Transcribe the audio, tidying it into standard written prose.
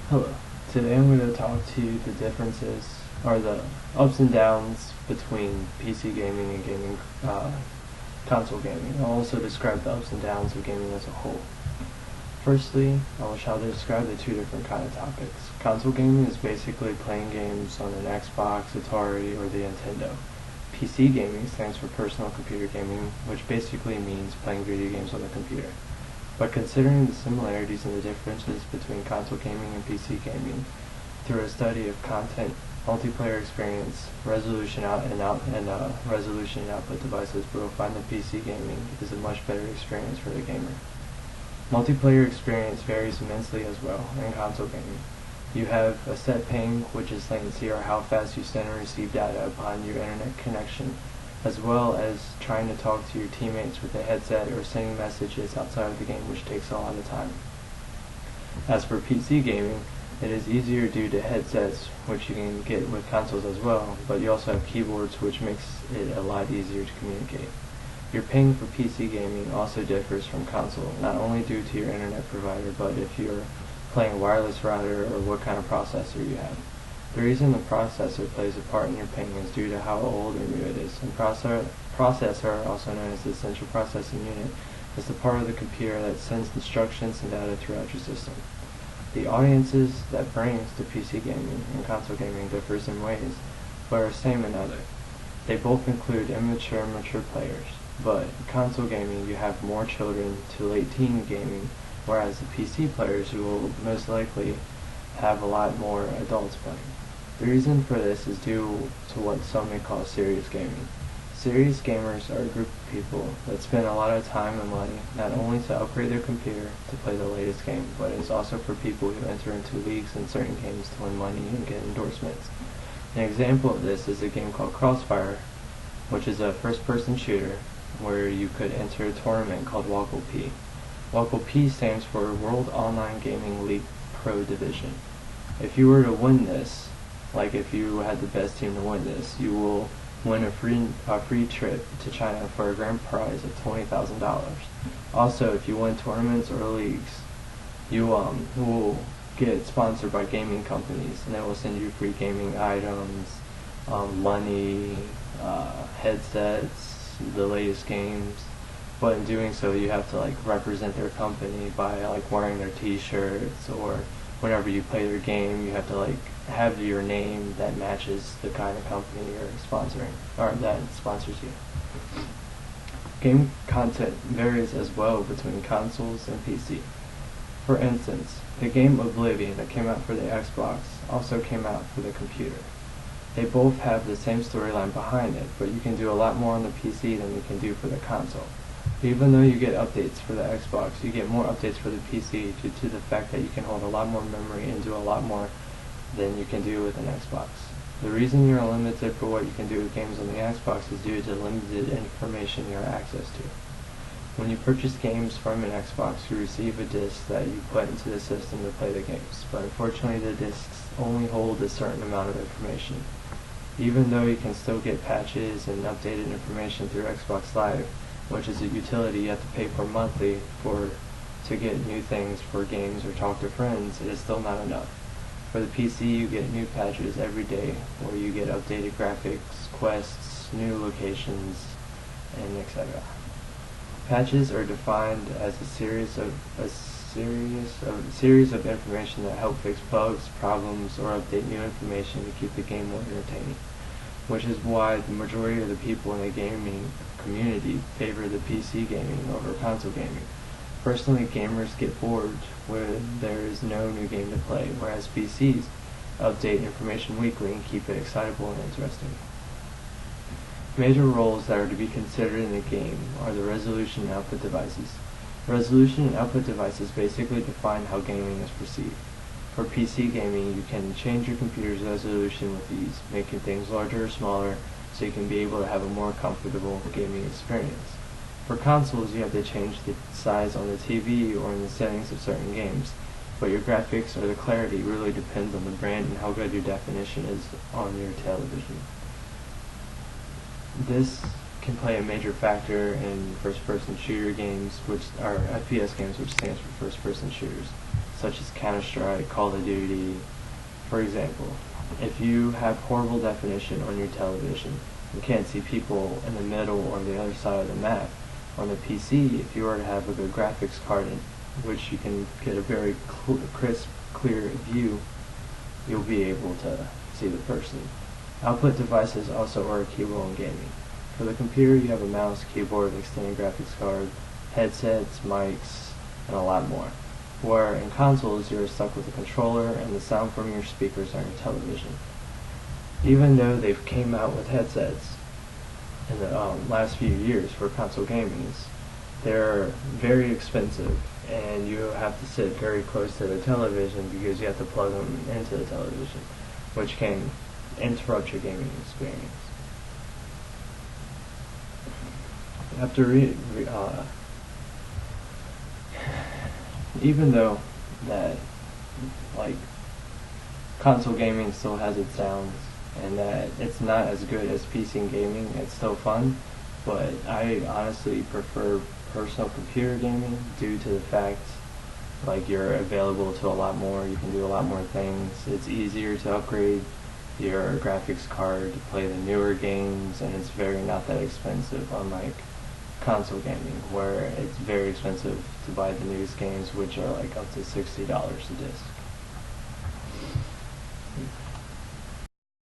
Hello. Today I'm going to talk to you the differences or the ups and downs between PC gaming and console gaming. I'll also describe the ups and downs of gaming as a whole. Firstly, I shall describe the two different kind of topics. Console gaming is basically playing games on an Xbox, Atari, or the Nintendo. PC gaming stands for personal computer gaming, which basically means playing video games on the computer. By considering the similarities and the differences between console gaming and PC gaming through a study of content, multiplayer experience, resolution and output devices, we will find that PC gaming is a much better experience for the gamer. Multiplayer experience varies immensely as well in console gaming. You have a set ping, which is latency or how fast you send and receive data upon your internet connection, as well as trying to talk to your teammates with a headset or sending messages outside of the game, which takes a lot of time. As for PC gaming, it is easier due to headsets, which you can get with consoles as well, but you also have keyboards, which makes it a lot easier to communicate. Your ping for PC gaming also differs from console, not only due to your internet provider, but if you're playing a wireless router or what kind of processor you have. The reason the processor plays a part in your ping is due to how old or new it is. And processor, also known as the central processing unit, is the part of the computer that sends instructions and data throughout your system. The audiences that brings to PC gaming and console gaming differs in ways, but are same in other. They both include immature and mature players, but in console gaming you have more children to late teen gaming, whereas the PC players who will most likely have a lot more adults playing. The reason for this is due to what some may call serious gaming. Serious gamers are a group of people that spend a lot of time and money not only to upgrade their computer to play the latest game, but it's also for people who enter into leagues in certain games to win money and get endorsements. An example of this is a game called Crossfire, which is a first-person shooter where you could enter a tournament called WOGLP. WOGLP stands for World Online Gaming League Pro Division. If you were to win this, like if you had the best team to win this, you will win a free trip to China for a grand prize of $20,000. Also, if you win tournaments or leagues, you will get sponsored by gaming companies, and they will send you free gaming items, money, headsets, the latest games. But in doing so, you have to represent their company by wearing their T-shirts, or whenever you play their game, you have to have your name that matches the kind of company you're sponsoring, or that sponsors you. Game content varies as well between consoles and PC. For instance, the game Oblivion that came out for the Xbox also came out for the computer. They both have the same storyline behind it, but you can do a lot more on the PC than you can do for the console. Even though you get updates for the Xbox, you get more updates for the PC due to the fact that you can hold a lot more memory and do a lot more than you can do with an Xbox. The reason you're limited for what you can do with games on the Xbox is due to limited information you have access to. When you purchase games from an Xbox, you receive a disc that you put into the system to play the games, but unfortunately the discs only hold a certain amount of information. Even though you can still get patches and updated information through Xbox Live, which is a utility you have to pay for monthly to get new things for games or talk to friends, it is still not enough. For the PC, you get new patches every day, where you get updated graphics, quests, new locations, and etc. Patches are defined as a series of information that help fix bugs, problems, or update new information to keep the game more entertaining, which is why the majority of the people in the gaming community favor the PC gaming over console gaming. Personally, gamers get bored when there is no new game to play, whereas PCs update information weekly and keep it excitable and interesting. Major roles that are to be considered in a game are the resolution and output devices. Resolution and output devices basically define how gaming is perceived. For PC gaming, you can change your computer's resolution with ease, making things larger or smaller so you can be able to have a more comfortable gaming experience. For consoles, you have to change the size on the TV or in the settings of certain games, but your graphics or the clarity really depends on the brand and how good your definition is on your television. This can play a major factor in first-person shooter games, which are FPS games, which stands for first-person shooters. such as Counter-Strike, Call of Duty. For example, if you have horrible definition on your television, you can't see people in the middle or the other side of the map. On the PC, if you were to have a good graphics card in which you can get a very crisp, clear view, you'll be able to see the person. Output devices also are key role in gaming. For the computer, you have a mouse, keyboard, extended graphics card, headsets, mics, and a lot more. Where in consoles, you're stuck with a controller and the sound from your speakers on your television. Even though they've came out with headsets in the last few years for console gaming, they're very expensive, and you have to sit very close to the television because you have to plug them into the television, which can interrupt your gaming experience. Even though that like console gaming still has its downs and that it's not as good as PC gaming, it's still fun, but I honestly prefer personal computer gaming due to the fact like you're available to a lot more, you can do a lot more things, it's easier to upgrade your graphics card to play the newer games, and it's very not that expensive, unlike console gaming where it's very expensive to buy the newest games, which are like up to $60 a disc.